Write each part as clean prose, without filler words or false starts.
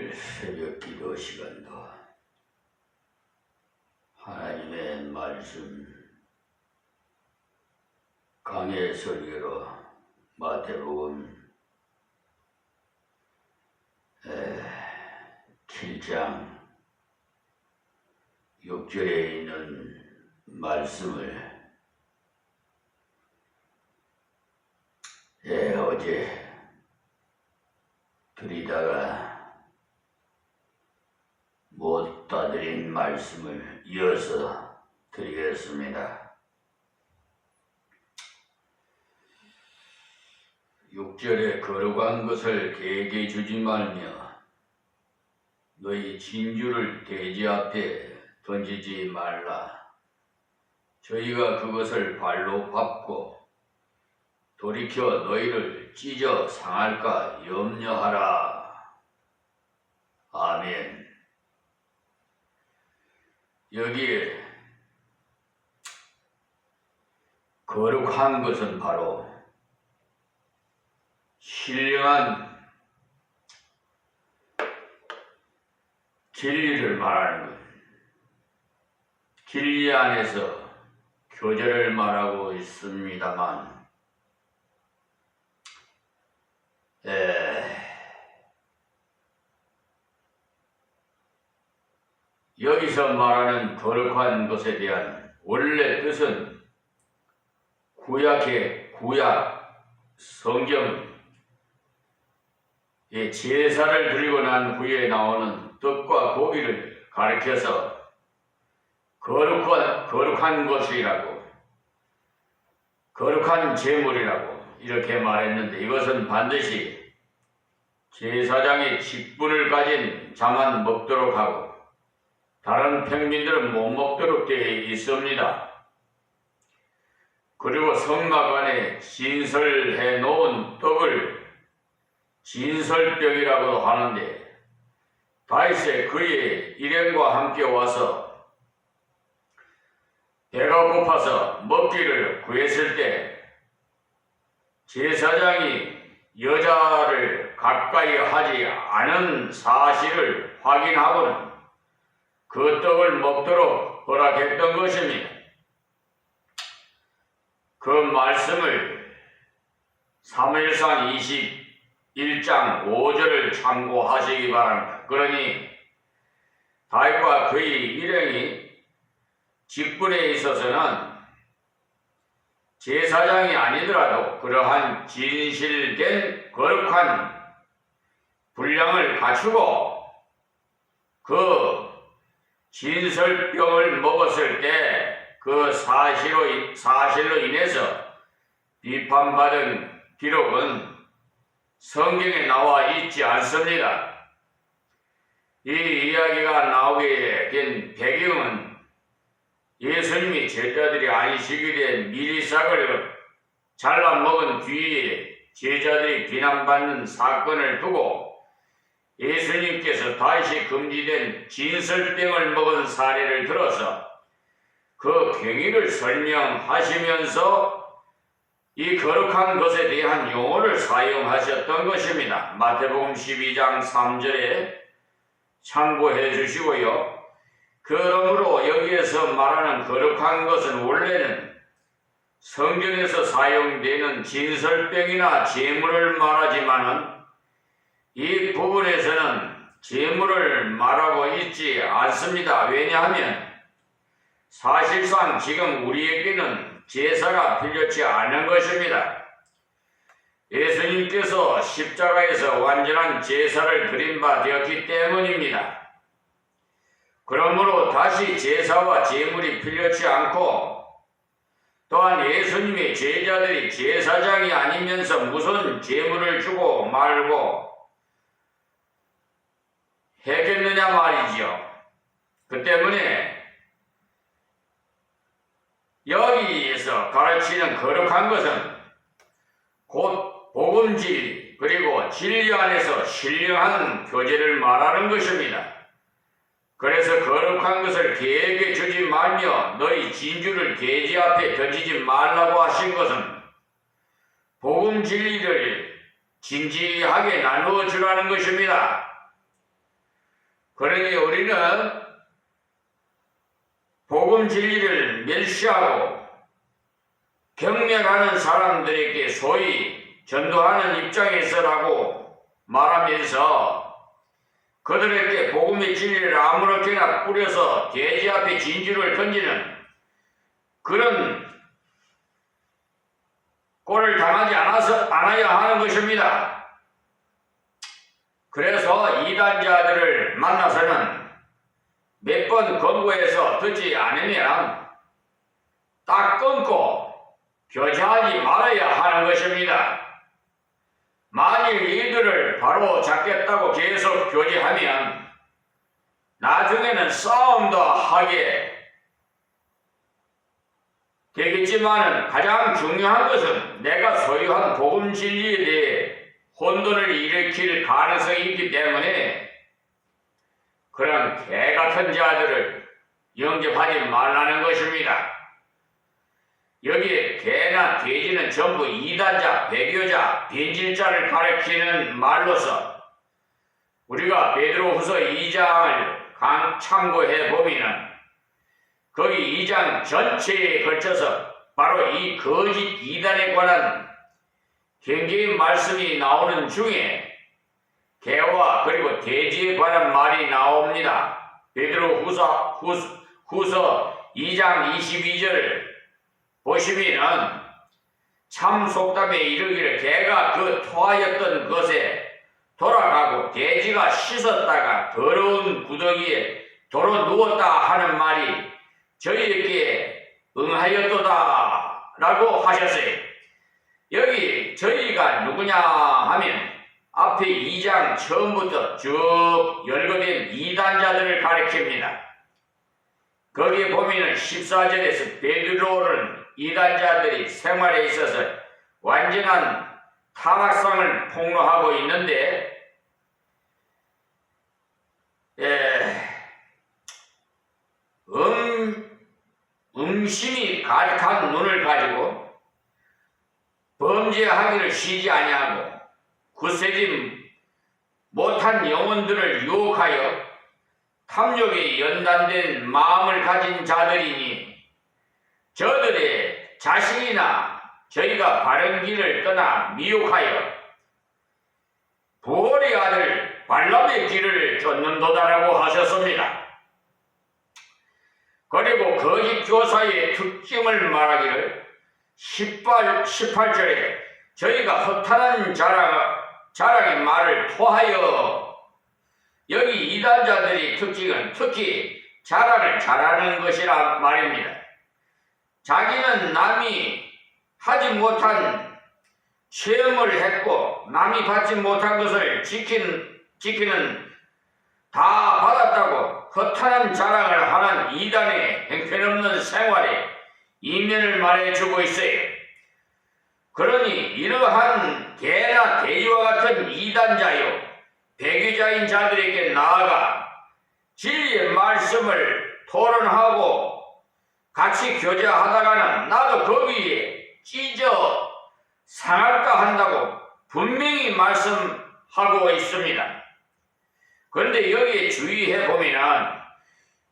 오늘 새벽 기도 시간도 하나님의 말씀 강해 설교로 마태복음 7장 6절에 있는 말씀을 어제 드리다가 못 따드린 말씀을 이어서 드리겠습니다. 6절에 거룩한 것을 개에게 주지 말며 너희 진주를 돼지 앞에 던지지 말라. 저희가 그것을 발로 밟고 돌이켜 너희를 찢어 상할까 염려하라. 아멘. 여기에 거룩한 것은 바로 신령한 진리를 말하는 것. 진리 안에서 교제를 말하고 있습니다만 여기서 말하는 거룩한 것에 대한 원래 뜻은 구약 성경 제사를 드리고 난 후에 나오는 떡과 고기를 가리켜서 거룩한 것이라고, 거룩한 제물이라고 이렇게 말했는데, 이것은 반드시 제사장이 직분을 가진 자만 먹도록 하고 다른 평민들은 못 먹도록 되어 있습니다. 그리고 성막 안에 진설해 놓은 떡을 진설병이라고도 하는데, 다윗이 그의 일행과 함께 와서 배가 고파서 먹기를 구했을 때 제사장이 여자를 가까이 하지 않은 사실을 확인하고는 그 떡을 먹도록 허락했던 것입니다. 그 말씀을 사무엘상 21장 5절을 참고하시기 바랍니다. 그러니 다윗과 그의 일행이 직분에 있어서는 제사장이 아니더라도 그러한 진실된 거룩한 분량을 갖추고 그 진설병을 먹었을 때 그 사실로 인해서 비판받은 기록은 성경에 나와 있지 않습니다. 이 이야기가 나오게 된 배경은 예수님이 제자들이 안식일에 된 미리싹을 잘라 먹은 뒤에 제자들이 비난받는 사건을 두고 예수님께서 다시 금지된 진설병을 먹은 사례를 들어서 그 경위를 설명하시면서 이 거룩한 것에 대한 용어를 사용하셨던 것입니다. 마태복음 12장 3절에 참고해 주시고요. 그러므로 여기에서 말하는 거룩한 것은 원래는 성경에서 사용되는 진설병이나 제물을 말하지만은 이 부분에서는 제물을 말하고 있지 않습니다. 왜냐하면 사실상 지금 우리에게는 제사가 필요치 않은 것입니다. 예수님께서 십자가에서 완전한 제사를 드린 바 되었기 때문입니다. 그러므로 다시 제사와 제물이 필요치 않고, 또한 예수님의 제자들이 제사장이 아니면서 무슨 제물을 주고 말고 했겠느냐 말이죠. 그 때문에 여기에서 가르치는 거룩한 것은 곧 복음질 그리고 진리 안에서 신령한 교제를 말하는 것입니다. 그래서 거룩한 것을 개에게 주지 말며 너희 진주를 돼지 앞에 던지지 말라고 하신 것은 복음 진리를 진지하게 나누어 주라는 것입니다. 그러니 우리는 복음 진리를 멸시하고 경멸하는 사람들에게 소위 전도하는 입장에서라고 말하면서 그들에게 복음의 진리를 아무렇게나 뿌려서 돼지 앞에 진주를 던지는 그런 꼴을 당하지 않아야 하는 것입니다. 그래서 이단자들을 만나서는 몇 번 권고해서 듣지 않으면 딱 끊고 교제하지 말아야 하는 것입니다. 만일 이들을 바로 잡겠다고 계속 교제하면 나중에는 싸움도 하게 되겠지만 가장 중요한 것은 내가 소유한 복음 진리에 대해 혼돈을 일으킬 가능성이 있기 때문에 그런 개같은 자들을 영접하지 말라는 것입니다. 여기에 개나 돼지는 전부 이단자, 배교자, 변질자를 가리키는 말로서 우리가 베드로후서 2장을 참고해 보면 거기 2장 전체에 걸쳐서 바로 이 거짓 이단에 관한 경계의 말씀이 나오는 중에 개와 그리고 돼지에 관한 말이 나옵니다. 베드로후서 2장 22절을 보시면은 참 속담에 이르기를 개가 그 토하였던 것에 돌아가고 돼지가 씻었다가 더러운 구더기에 도로 누웠다 하는 말이 저희에게 응하였도다 라고 하셨어요. 여기 저희가 누구냐 하면 앞에 2장 처음부터 쭉 열거된 이단자들을 가리킵니다. 거기에 보면은 14절에서 베드로는 이단자들이 생활에 있어서 완전한 타락상을 폭로하고 있는데 음심이 가득한 눈을 가지고 범죄하기를 쉬지 아니하고 굳세지 못한 영혼들을 유혹하여 탐욕에 연단된 마음을 가진 자들이니 저들의 자식이나 저희가 바른 길을 떠나 미혹하여 부올의 아들 발람의 길을 쫓는도다라고 하셨습니다. 그리고 거짓 교사의 특징을 말하기를 18절에 저희가 허탄한 자랑의 말을 토하여 여기 이단자들의 특징은 특히 자랑을 잘하는 것이라 말입니다. 자기는 남이 하지 못한 체험을 했고 남이 받지 못한 것을 지키는 다 받았다고 허탄한 자랑을 하는 이단의 형편없는 생활에 이면을 말해주고 있어요. 그러니 이러한 개나 돼지와 같은 이단자요 배교자인 자들에게 나아가 진리의 말씀을 토론하고 같이 교제하다가는 나도 거기에 찢어 상할까 한다고 분명히 말씀하고 있습니다. 그런데 여기에 주의해 보면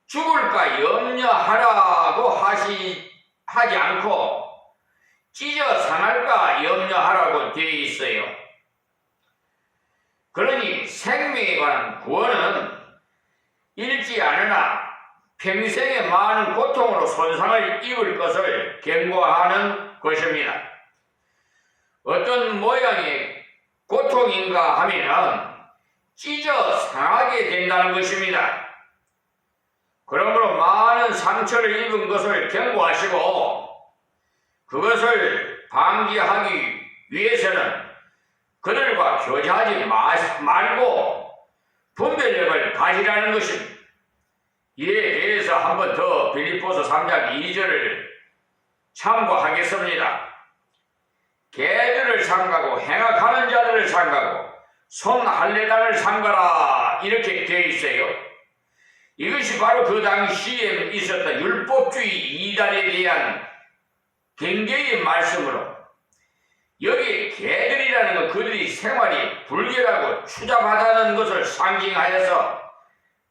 죽을까 염려하라고 하지 않고 찢어 상할까 염려하라고 되어 있어요. 그러니 생명에 관한 구원은 잃지 않으나 평생에 많은 고통으로 손상을 입을 것을 경고하는 것입니다. 어떤 모양의 고통인가 하면은 찢어 상하게 된다는 것입니다. 그러므로 많은 상처를 입은 것을 경고하시고 그것을 방지하기 위해서는 그들과 교제하지 말고 분별력을 가지라는 것입니다. 이에 대해서 한 번 더 빌립보서 3장 2절을 참고하겠습니다. 개들을 삼가고 행악하는 자들을 삼가고 손할례단을 삼가라 이렇게 되어 있어요. 이것이 바로 그 당시에 있었던 율법주의 이단에 대한 경계의 말씀으로 여기 개들이라는 건 그들이 생활이 불결하고 추잡하다는 것을 상징하여서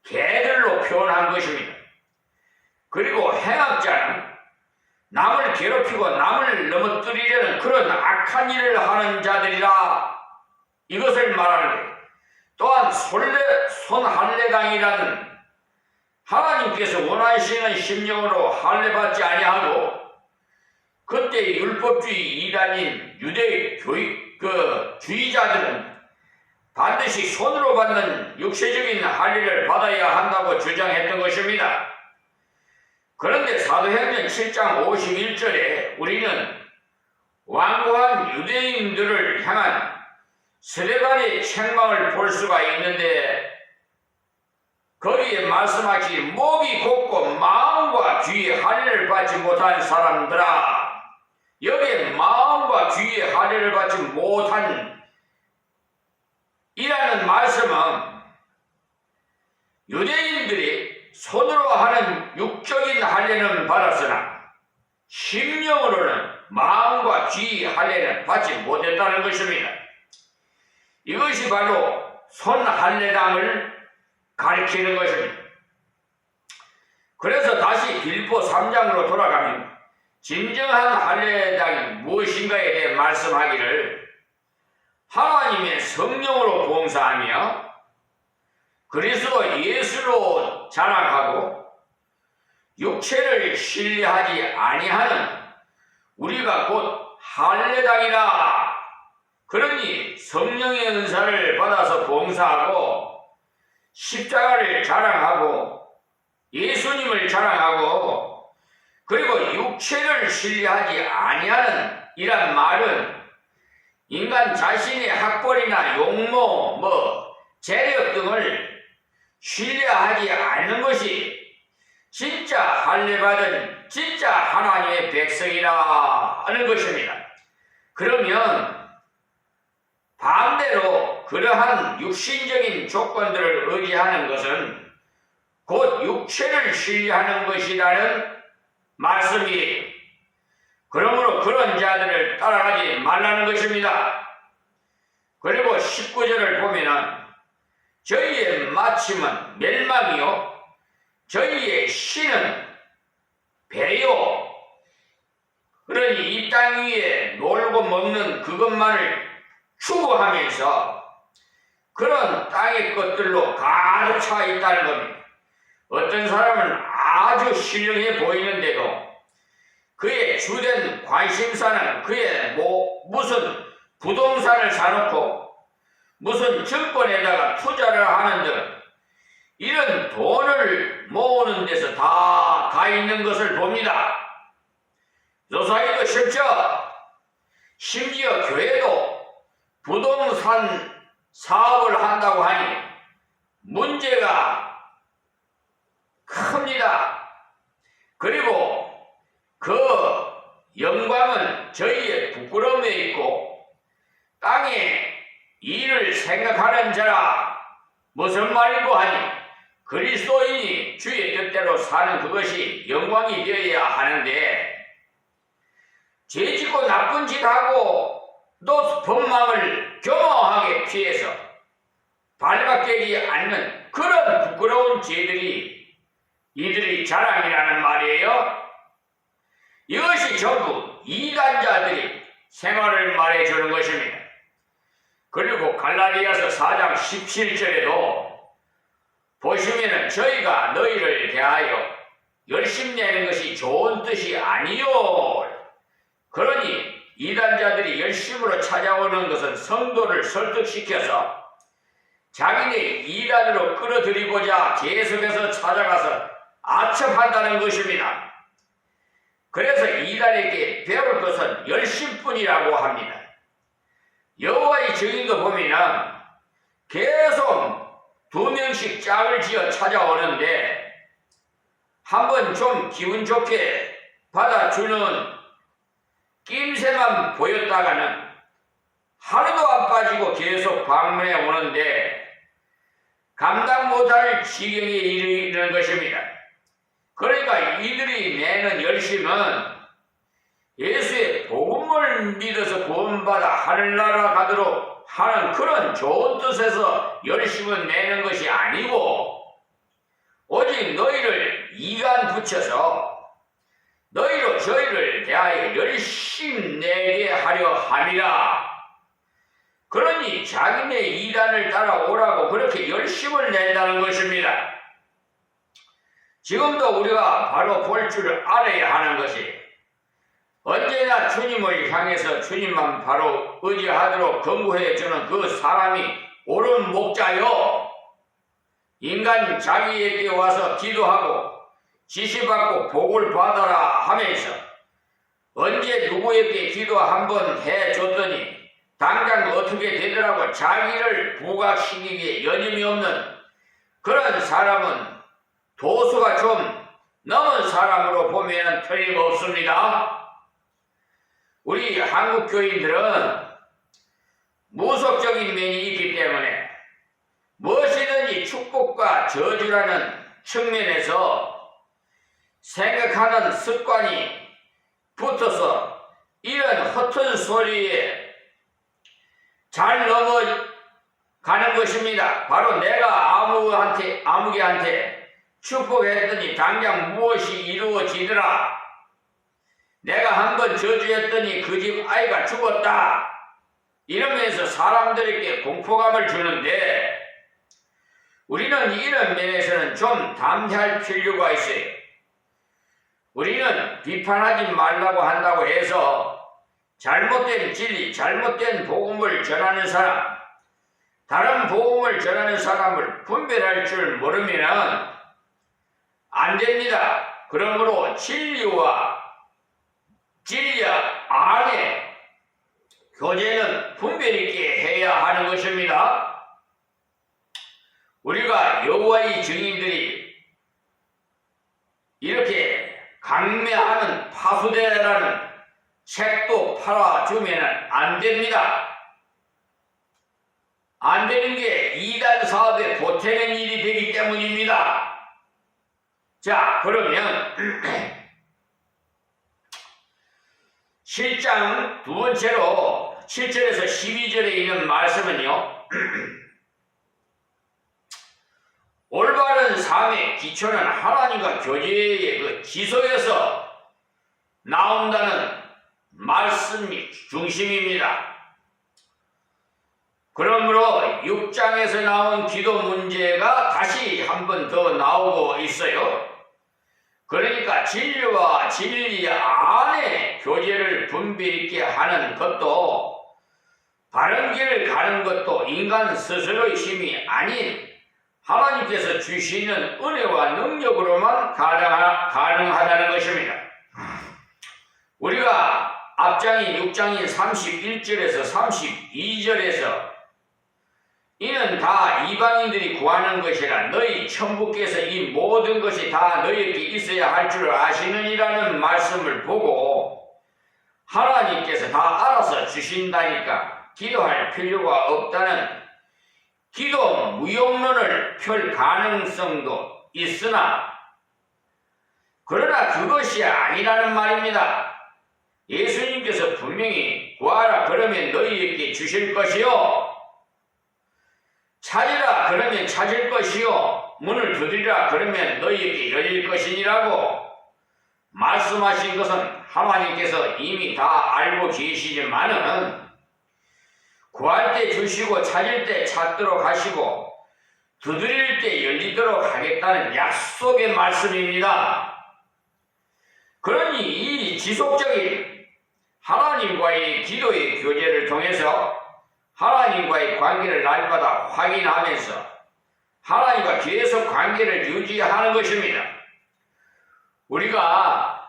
개들로 표현한 것입니다. 그리고 행악자는 남을 괴롭히고 남을 넘어뜨리려는 그런 악한 일을 하는 자들이라 이것을 말하는 거예요. 또한 손할례당이라는 하나님께서 원하시는 심령으로 할례받지 아니하고 그때 율법주의 이단인 유대 주의자들은 반드시 손으로 받는 육체적인 할례를 받아야 한다고 주장했던 것입니다. 그런데 사도행전 7장 51절에 우리는 완고한 유대인들을 향한 스데반의 책망을 볼 수가 있는데 거기에 말씀하시 목이 곧고 마음과 귀의 할례를 받지 못한 사람들아, 여기에 마음과 귀의 할례를 받지 못한 이라는 말씀은 유대인들이 손으로 하는 육적인 할례는 받았으나 심령으로는 마음과 귀의 할례는 받지 못했다는 것입니다. 이것이 바로 손할례당을 가리키는 것입니다. 그래서 다시 빌립보 3장으로 돌아가면 진정한 할례당이 무엇인가에 대해 말씀하기를 하나님의 성령으로 봉사하며 그리스도 예수로 자랑하고 육체를 신뢰하지 아니하는 우리가 곧 할례당이라. 그러니 성령의 은사를 받아서 봉사하고 십자가를 자랑하고 예수님을 자랑하고 그리고 육체를 신뢰하지 아니하는 이란 말은 인간 자신의 학벌이나 용모, 재력 등을 신뢰하지 않는 것이 진짜 할례받은 진짜 하나님의 백성이라 하는 것입니다. 그러면 반대로 그러한 육신적인 조건들을 의지하는 것은 곧 육체를 신뢰하는 것이라는 말씀이에요. 그러므로 그런 자들을 따라가지 말라는 것입니다. 그리고 19절을 보면은 저희의 마침은 멸망이요 저희의 신은 배요. 그러니 이 땅 위에 놀고 먹는 그것만을 추구하면서 그런 땅의 것들로 가득 차 있다는 겁니다. 어떤 사람은 아주 신령해 보이는데도 그의 주된 관심사는 그의 무슨 부동산을 사놓고 무슨 증권에다가 투자를 하는 등 이런 돈을 모으는 데서 다 가 있는 것을 봅니다. 요사이도 쉽죠. 심지어 교회도 부동산 사업을 한다고 하니 문제가 큽니다. 그리고 그 영광은 저희의 부끄러움에 있고 땅에 일을 생각하는 자라. 무슨 말이고 하니 그리스도인이 주의 뜻대로 사는 그것이 영광이 되어야 하는데 죄짓고 나쁜 짓 하고 또 법망을 겸허하게 피해서 발각되지 않는 그런 부끄러운 죄들이 이들의 자랑이라는 말이에요. 이것이 전부 이단자들이 생활을 말해주는 것입니다. 그리고 갈라디아서 4장 17절에도 보시면은 저희가 너희를 대하여 열심내는 것이 좋은 뜻이 아니요. 그러니 이단자들이 열심으로 찾아오는 것은 성도를 설득시켜서 자기네 이단으로 끌어들이고자 계속해서 찾아가서 아첨한다는 것입니다. 그래서 이단에게 배울 것은 열심뿐이라고 합니다. 여호와의 증인도 보면은 계속 2명씩 짝을 지어 찾아오는데 한번 좀 기분 좋게 받아주는 낌새만 보였다가는 하루도 안 빠지고 계속 방문해 오는데 감당 못할 지경에 이르는 것입니다. 그러니까 이들이 내는 열심은 예수의 복음을 믿어서 구원받아 하늘나라 가도록 하는 그런 좋은 뜻에서 열심을 내는 것이 아니고 오직 너희를 이간 붙여서 너희로 저희를 대하여 열심내게 하려 함이라. 그러니 자기네 이단을 따라오라고 그렇게 열심을 낸다는 것입니다. 지금도 우리가 바로 볼 줄 알아야 하는 것이, 언제나 주님을 향해서 주님만 바로 의지하도록 권고해 주는 그 사람이 옳은 목자요, 인간 자기에게 와서 기도하고 지시받고 복을 받아라 하면서 언제 누구에게 기도 한번 해줬더니 당장 어떻게 되더라고 자기를 부각시키기에 여념이 없는 그런 사람은 도수가 좀 넘은 사람으로 보면 틀림없습니다. 우리 한국 교인들은 무속적인 면이 있기 때문에 무엇이든지 축복과 저주라는 측면에서 생각하는 습관이 붙어서 이런 허튼 소리에 잘 넘어가는 것입니다. 바로 내가 아무개한테 축복했더니 당장 무엇이 이루어지더라. 내가 한번 저주했더니 그 집 아이가 죽었다. 이러면서 사람들에게 공포감을 주는데, 우리는 이런 면에서는 좀 담대할 필요가 있어요. 우리는 비판하지 말라고 한다고 해서 잘못된 진리, 잘못된 복음을 전하는 사람, 다른 복음을 전하는 사람을 분별할 줄 모르면 안 됩니다. 그러므로 진리와 진리 안에 교제는 분별 있게 해야 하는 것입니다. 우리가 여호와의 증인들이 이렇게 강매하는 파수대라는 책도 팔아주면 안 됩니다. 안 되는 게 이단 사업에 보태는 일이 되기 때문입니다. 자, 그러면 7장 두 번째로 7절에서 12절에 있는 말씀은요, 올바른 삶의 기초는 하나님과 교제의 그 지속에서 나온다는 말씀이 중심입니다. 그러므로 6장에서 나온 기도 문제가 다시 한 번 더 나오고 있어요. 그러니까 진리와 진리 안에 교제를 분별 있게 하는 것도, 바른 길을 가는 것도 인간 스스로의 힘이 아닌 하나님께서 주시는 은혜와 능력으로만 가능하다는 것입니다. 우리가 앞장인 6장인 31절에서 32절에서 이는 다 이방인들이 구하는 것이라 너희 천부께서 이 모든 것이 다 너희에게 있어야 할 줄 아시느니라는 말씀을 보고 하나님께서 다 알아서 주신다니까 기도할 필요가 없다는 기도 무용론을 펼 가능성도 있으나, 그러나 그것이 아니라는 말입니다. 예수님께서 분명히 구하라 그러면 너희에게 주실 것이요, 찾으라 그러면 찾을 것이요, 문을 두드리라 그러면 너희에게 열릴 것이니라고 말씀하신 것은 하나님께서 이미 다 알고 계시지만은 구할 때 주시고 찾을 때 찾도록 하시고 두드릴 때 열리도록 하겠다는 약속의 말씀입니다. 그러니 이 지속적인 하나님과의 기도의 교제를 통해서 하나님과의 관계를 날마다 확인하면서 하나님과 계속 관계를 유지하는 것입니다. 우리가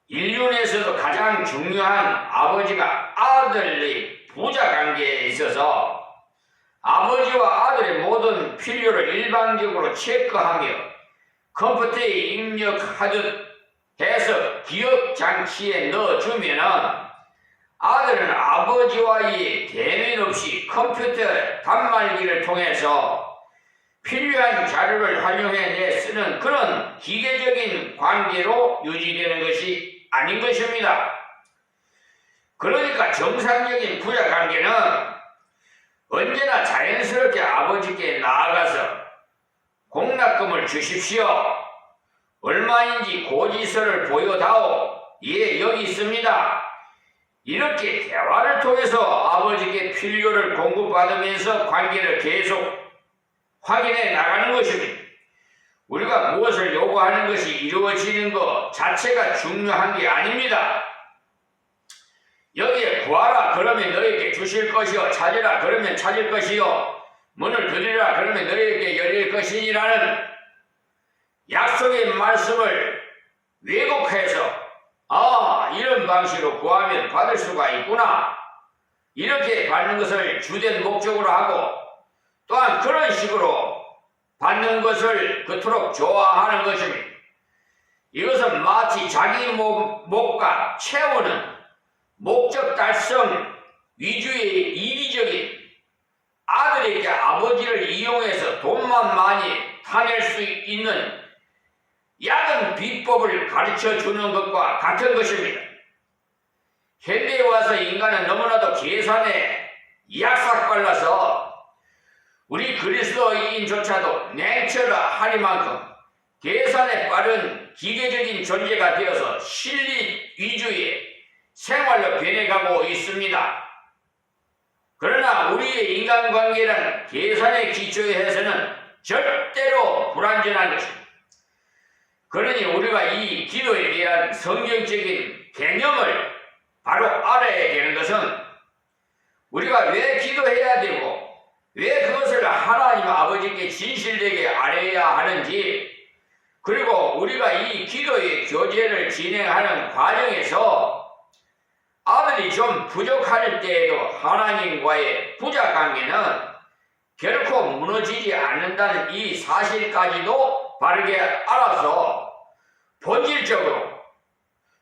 인륜에서도 가장 중요한 아버지가 아들의 부자 관계에 있어서 아버지와 아들의 모든 필요를 일방적으로 체크하며 컴퓨터에 입력하듯 해서 기억 장치에 넣어주면은 아들은 아버지와의 대면 없이 컴퓨터 단말기를 통해서 필요한 자료를 활용해 쓰는 그런 기계적인 관계로 유지되는 것이 아닌 것입니다. 그러니까 정상적인 부자 관계는 언제나 자연스럽게 아버지께 나아가서 공납금을 주십시오. 얼마인지 고지서를 보여다오. 예, 여기 있습니다. 이렇게 대화를 통해서 아버지께 필요를 공급받으면서 관계를 계속 확인해 나가는 것입니다. 우리가 무엇을 요구하는 것이 이루어지는 것 자체가 중요한 게 아닙니다. 여기에 구하라 그러면 너에게 주실 것이요, 찾으라 그러면 찾을 것이요, 문을 두드리라 그러면 너에게 열릴 것이니라는 약속의 말씀을 왜곡해서 이런 방식으로 구하면 받을 수가 있구나, 이렇게 받는 것을 주된 목적으로 하고, 또한 그런 식으로 받는 것을 그토록 좋아하는 것입니다. 이것은 마치 자기 목과 채우는 목적 달성 위주의 이기적인, 아들에게 아버지를 이용해서 돈만 많이 타낼 수 있는 야근 비법을 가르쳐 주는 것과 같은 것입니다. 현대에 와서 인간은 너무나도 계산에 약삭발라서 우리 그리스도인조차도 냉철하리만큼 계산에 빠른 기계적인 존재가 되어서 실리 위주의 생활로 변해가고 있습니다. 그러나 우리의 인간관계는 계산의 기초에 해서는 절대로 불완전한 것입니다. 그러니 우리가 이 기도에 대한 성경적인 개념을 바로 알아야 되는 것은, 우리가 왜 기도해야 되고 왜 그것을 하나님 아버지께 진실되게 알아야 하는지, 그리고 우리가 이 기도의 교제를 진행하는 과정에서 아들이 좀 부족할 때에도 하나님과의 부자 관계는 결코 무너지지 않는다는 이 사실까지도 바르게 알아서 본질적으로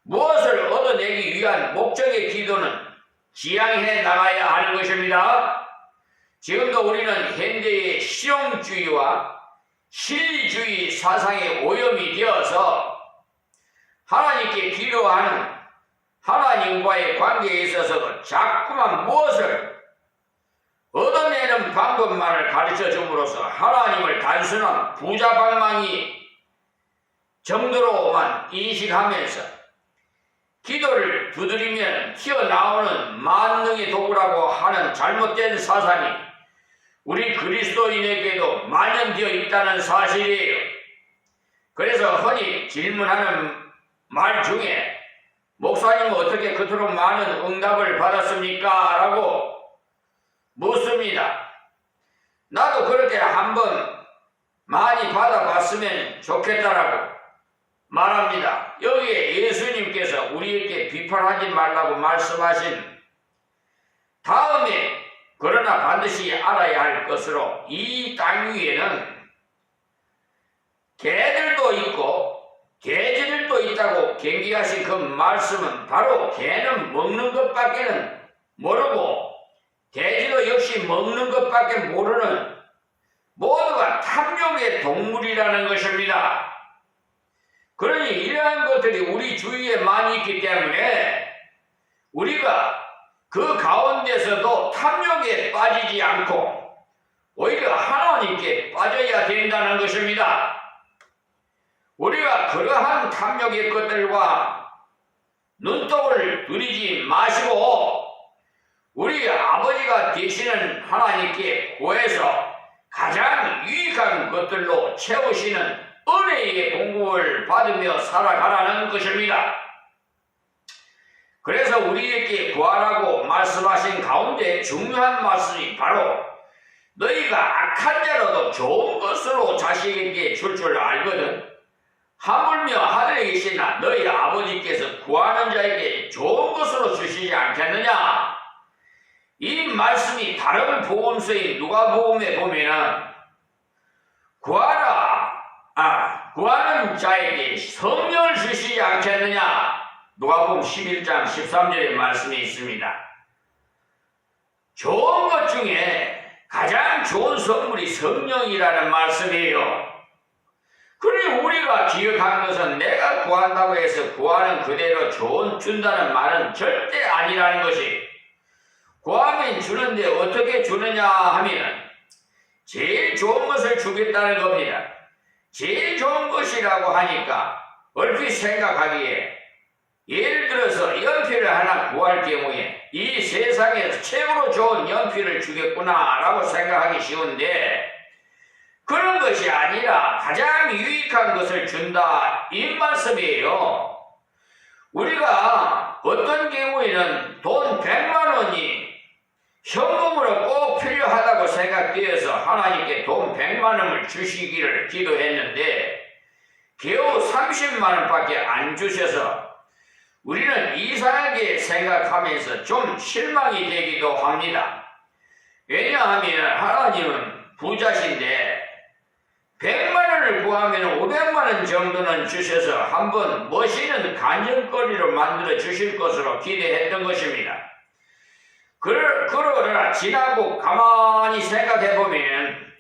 무엇을 얻어내기 위한 목적의 기도는 지향해 나가야 하는 것입니다. 지금도 우리는 현대의 실용주의와 실리주의 사상에 오염이 되어서 하나님께 기도하는 하나님과의 관계에 있어서도 자꾸만 무엇을 얻어내는 방법만을 가르쳐 줌으로써 하나님을 단순한 부자방망이 정도로만 인식하면서 기도를 두드리면 튀어나오는 만능의 도구라고 하는 잘못된 사상이 우리 그리스도인에게도 만연되어 있다는 사실이에요. 그래서 흔히 질문하는 말 중에 목사님은 어떻게 그토록 많은 응답을 받았습니까? 라고 묻습니다. 나도 그렇게 한번 많이 받아봤으면 좋겠다라고 말합니다. 여기에 예수님께서 우리에게 비판하지 말라고 말씀하신 다음에 그러나 반드시 알아야 할 것으로, 이 땅 위에는 개들도 있고 돼지들도 있다고 경계하신 그 말씀은 바로 개는 먹는 것밖에는 모르고 돼지도 역시 먹는 것밖에 모르는 모두가 탐욕의 동물이라는 것입니다. 그러니 이러한 것들이 우리 주위에 많이 있기 때문에 우리가 그 가운데서도 탐욕에 빠지지 않고 오히려 하나님께 빠져야 된다는 것입니다. 우리가 그러한 탐욕의 것들과 눈독을 들이지 마시고 우리 아버지가 되시는 하나님께 구해서 가장 유익한 것들로 채우시는 은혜의 공급을 받으며 살아가라는 것입니다. 그래서 우리에게 구하라고 말씀하신 가운데 중요한 말씀이 바로 너희가 악한 자로도 좋은 것으로 자식에게 줄 줄 알거든 하물며 하늘에 계시나 너희 아버지께서 구하는 자에게 좋은 것으로 주시지 않겠느냐. 이 말씀이 다른 복음서인 누가복음에 보면은 구하는 자에게 성령을 주시지 않겠느냐. 누가복음 11장 13절의 말씀이 있습니다. 좋은 것 중에 가장 좋은 선물이 성령이라는 말씀이에요. 그러니 우리가 기억하는 것은 내가 구한다고 해서 구하는 그대로 준다는 말은 절대 아니라는 것이, 구하면 주는데 어떻게 주느냐 하면 제일 좋은 것을 주겠다는 겁니다. 제일 좋은 것이라고 하니까 얼핏 생각하기에 예를 들어서 연필을 하나 구할 경우에 이 세상에서 최고로 좋은 연필을 주겠구나 라고 생각하기 쉬운데 그런 것이 아니라 가장 유익한 것을 준다 이 말씀이에요. 우리가 어떤 경우에는 돈 100만 원이 현금으로 꼭 필요하다고 생각되어서 하나님께 돈 100만 원을 주시기를 기도했는데 겨우 30만 원밖에 안 주셔서 우리는 이상하게 생각하면서 좀 실망이 되기도 합니다. 왜냐하면 하나님은 부자신데 100만 원을 구하면 500만 원 정도는 주셔서 한번 멋있는 간증거리로 만들어 주실 것으로 기대했던 것입니다. 그러나 지나고 가만히 생각해 보면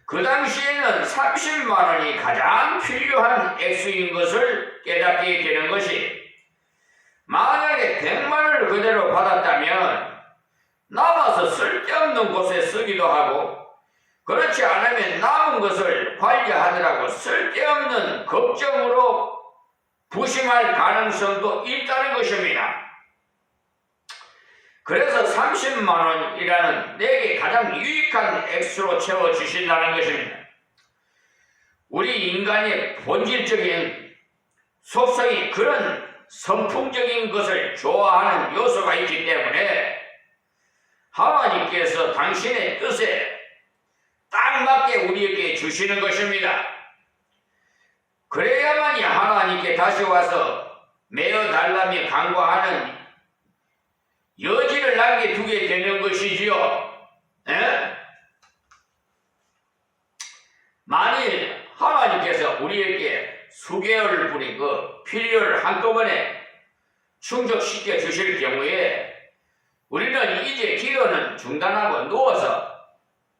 그 당시에는 30만 원이 가장 필요한 액수인 것을 깨닫게 되는 것이 만약에 100만 원을 그대로 받았다면 남아서 쓸데없는 곳에 쓰기도 하고 그렇지 않으면 남은 것을 관리하느라고 쓸데없는 걱정으로 부심할 가능성도 있다는 것입니다. 그래서 30만 원이라는 내게 가장 유익한 액수로 채워주신다는 것입니다. 우리 인간의 본질적인 속성이 그런 선풍적인 것을 좋아하는 요소가 있기 때문에 하나님께서 당신의 뜻에 딱 맞게 우리에게 주시는 것입니다. 그래야만이 하나님께 다시 와서 메어달라며 간구하는 여지를 남겨두게 되는 것이지요. 에? 만일 하나님께서 우리에게 수개월 분의 그 필요를 한꺼번에 충족시켜 주실 경우에 우리는 이제 기도는 중단하고 누워서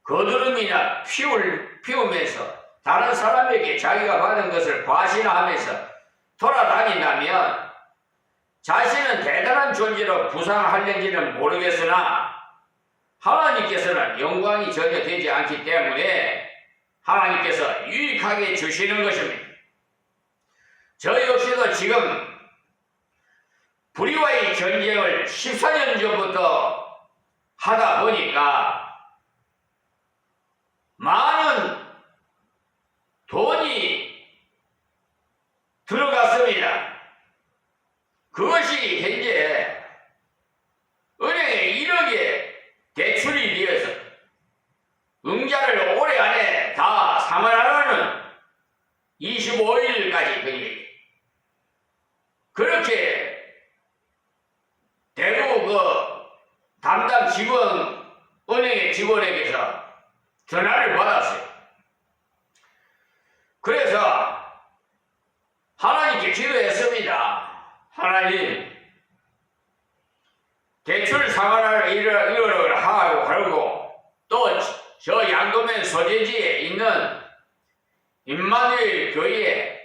거드름이나 피우면서 다른 사람에게 자기가 받은 것을 과신하면서 돌아다닌다면 자신은 대단한 존재로 부상하는지는 모르겠으나 하나님께서는 영광이 전혀 되지 않기 때문에 하나님께서 유익하게 주시는 것입니다. 저 역시도 지금 불의와의 전쟁을 14년 전부터 하다 보니까 많은 돈이 들어갔습니다. 그것이 현재 은행에 1억에 대출이 되어서 응자를 올해 안에 다 상환하려는 25일까지 그렇게 대구 그 담당 직원 은행의 직원에게서 전화를 받았어요. 그래서 하나님께 기도했습니다. 하나님, 대출 상환을 이러러 하고 그러고 또 저 양도면 소재지에 있는 임마누엘 교회에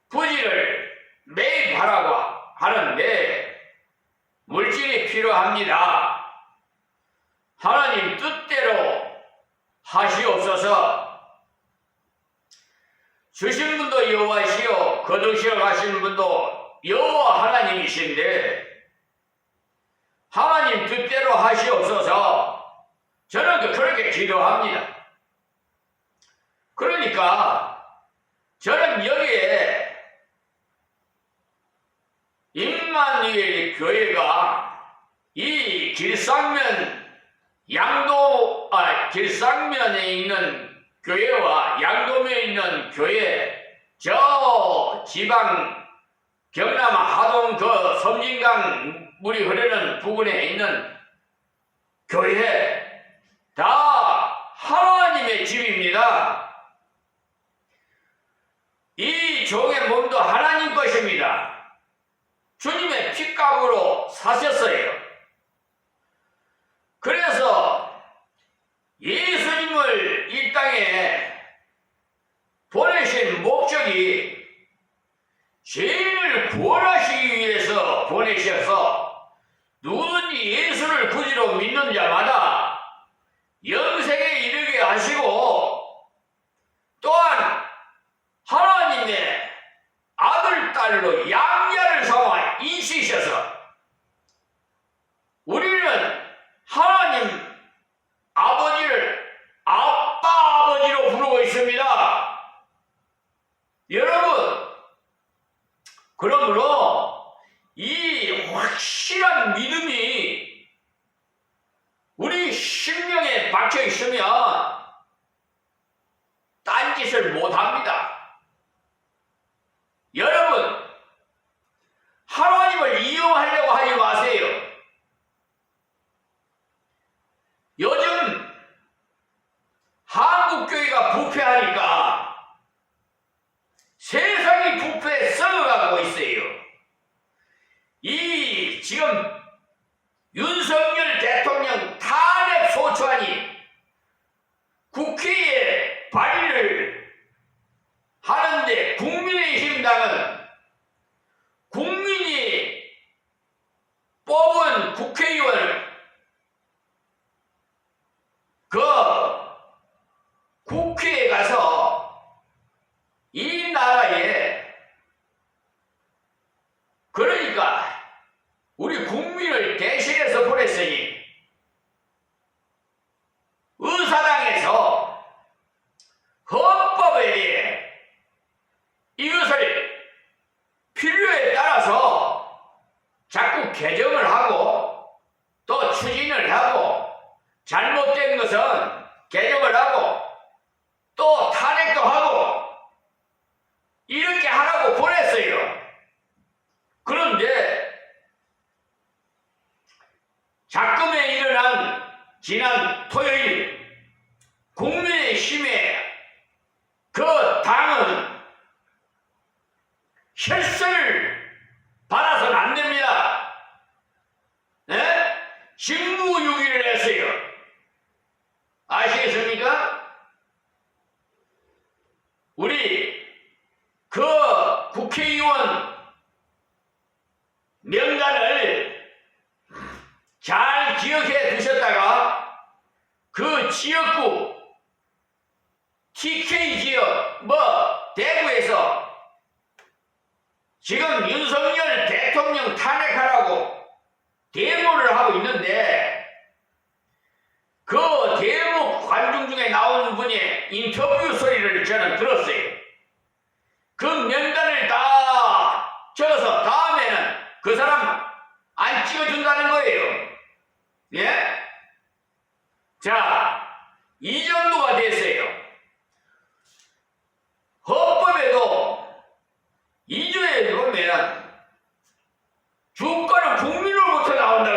부지를 매입하라고 하는데 물질이 필요합니다. 하나님 뜻대로 하시옵소서. 주신 분도 여호와시오 거두시러 가신 분도 여호와 하나님이신데 하나님 뜻대로 하시옵소서. 저는 그렇게 기도합니다. 그러니까 저는 여기에 임마누엘 교회가 이 길상면에 있는 교회와 양도면에 있는 교회, 저 지방 경남 하동 그 섬진강 물이 흐르는 부근에 있는 교회 다 하나님의 집입니다. 이 종의 몸도 하나님 것입니다. 주님의 핏값으로 사셨어요. 그래서 예수님을 이 땅에 보내신 목적이 죄인을 구원하시기 위해서 보내셔서 누구든지 예수를 구주로 믿는 자마다 영생에 이르게 하시고 또한 딸로 양자를 삼아 인치셔서 우리는 하나님 아버지를 아빠 아버지로 부르고 있습니다. 여러분, 그러므로 이 확실한 믿음이 우리 심령에 박혀 있으면 딴짓을 못합니다. 여러분, 하나님을 이용하려고 하지 마세요. 요즘 한국교회가 부패하니까 세상이 부패에 썩어가고 있어요. 이 지금 윤석열 대통령 탄핵 소추안이 국회에 발의를 하는데 국민의힘당은 국민이 뽑은 국회의원을 그 국회에 가서 이 나라에 그러니까 우리 국민을 대신해서 보냈으니 의사당에서 헌법에 대해 이것을 필요에 따라서 자꾸 개정을 하고 또 추진을 하고 잘못된 것은 개정을 하고 또 탄핵도 하고 이렇게 하라고 보냈어요. 그런데 작금에 일어난 지난 토요일 국민의힘의 그 당은 혈세를 받아서는 안 됩니다. 네? 직무유기를 했어요. 아시겠습니까? 우리 그 국회의원 명단을 잘 기억해 두셨다가 그 지역구 TK 지역 대구에서 지금 윤석열 대통령 탄핵하라고 데모를 하고 있는데 그 데모 관중 중에 나오는 분의 인터뷰 소리를 저는 들었어요. 그 명단을 다 적어서 다음에는 그 사람 안 찍어준다는 거예요. 예? 자, 이 정도가 됐어요.